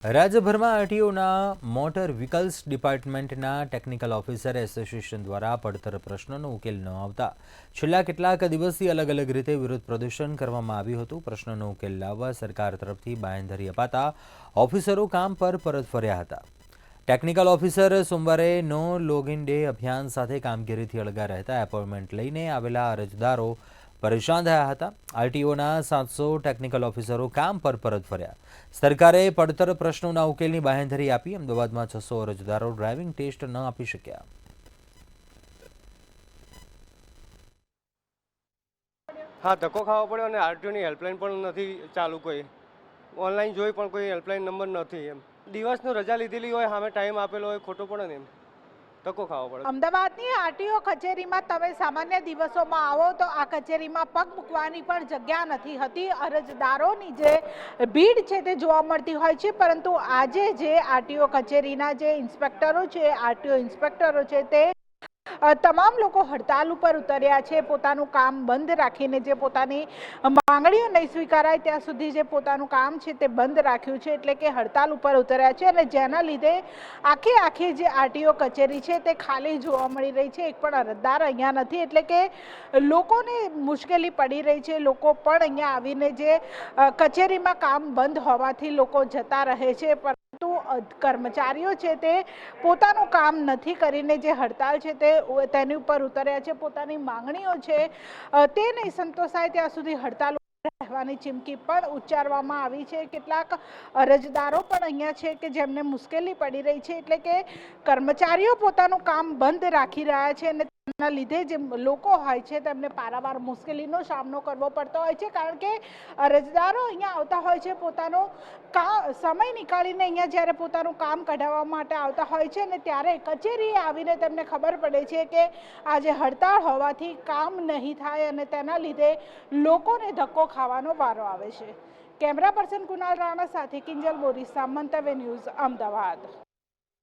રાજ્યભરમાં આરટીઓના motor vehicles ડિપાર્ટમેન્ટના ટેકનિકલ ઓફિસર એસોસિએશન દ્વારા પડતર પ્રશ્નોનો ઉકેલ ન આવતા છેલ્લા કેટલાક દિવસથી અલગ અલગ રીતે વિરોધ પ્રદર્શન કરવામાં આવ્યું હતું। પ્રશ્નોનો ઉકેલ લાવવા સરકાર તરફથી બાંહેધરી અપાતા ઓફિસરો કામ પર પરત ફર્યા હતા। ટેકનિકલ ઓફિસર સોમવારે નો લોગિન ડે અભિયાન સાથે કામગીરીથી અળગા રહેતા એપોઇન્ટમેન્ટ લઈને આવેલા અરજદારો પરેશાન થયા હતા। આરટીઓના 700 ટેકનિકલ ઓફિસરો કામ પર પરત ફર્યા। સરકારે પડતર પ્રશ્નોના ઉકેલની બાંહેધરી આપી। અમદાવાદમાં 600 અરજદારો ડ્રાઇવિંગ ટેસ્ટ ન આપી શક્યા। हाँ, धक्को खावा पड़े और आरटीओनी हेल्पलाइन पण नहीं चालू। कोई ऑनलाइन जोई पण कोई हेल्पलाइन नंबर नहीं। एम दिवसनी रजा लीधेली होय, सामे टाइम आपेलो होय, खोटो पड़े ने एम धक्को खावा पड़े। अमदावादनी आरटीओ कचेरीमां તમે સામાન્ય દિવસોમાં આવો તો આ કચેરીમાં પગ મૂકવાની પણ જગ્યા નથી હતી। અરજદારોની જે ભીડ છે તે જોવા મળતી હોય છે, પરંતુ આજે જે આરટીઓ કચેરીના જે ઇન્સ્પેક્ટરો છે, આરટીઓ ઇન્સ્પેક્ટરો છે, તે તમામ લોકો હડતાલ ઉપર ઉતર્યા છે। પોતાનું કામ બંધ રાખીને જે પોતાની માંગણીઓ નહીં સ્વીકારાય ત્યાં સુધી જે પોતાનું કામ છે તે બંધ રાખ્યું છે, એટલે કે હડતાલ ઉપર ઉતર્યા છે। અને જેના લીધે આખી જે આરટીઓ કચેરી છે તે ખાલી જોવા મળી રહી છે। એક પણ અરજદાર અહીંયા નથી, એટલે કે લોકોને મુશ્કેલી પડી રહી છે। લોકો પણ અહીંયા આવીને જે કચેરીમાં કામ બંધ હોવાથી લોકો જતા રહે છે, પરંતુ કર્મચારીઓ છે તે પોતાનું કામ નથી કરીને જે હડતાલ છે તેની ઉપર ઉતર્યા છે। પોતાની માંગણીઓ છે તે નહીં સંતોષાય ત્યાં સુધી હડતાલ રહેવાની ચીમકી પણ ઉચ્ચારવામાં આવી છે। કેટલાક અરજદારો પણ અહીંયા છે કે જેમને મુશ્કેલી પડી રહી છે, એટલે કે કર્મચારીઓ પોતાનું કામ બંધ રાખી રહ્યા છે અને તેના લીધે જે લોકો હોય છે તેમને પારાવાર મુશ્કેલીનો સામનો કરવો પડતો હોય છે, કારણ કે અરજદારો અહીંયા આવતા હોય છે પોતાનો સમય નીકાળીને અહીંયા જ્યારે પોતાનું કામ કઢાવવા માટે આવતા હોય છે ને ત્યારે કચેરીએ આવીને તેમને ખબર પડે છે કે આજે હડતાળ હોવાથી કામ નહીં થાય અને તેના લીધે લોકોને ધક્કો ખાવાનો વારો આવે છે। કેમેરા પર્સન કુનાલ રાણા સાથે કિંજલ બોરીસા, મંતવ્ય ન્યૂઝ, અમદાવાદ।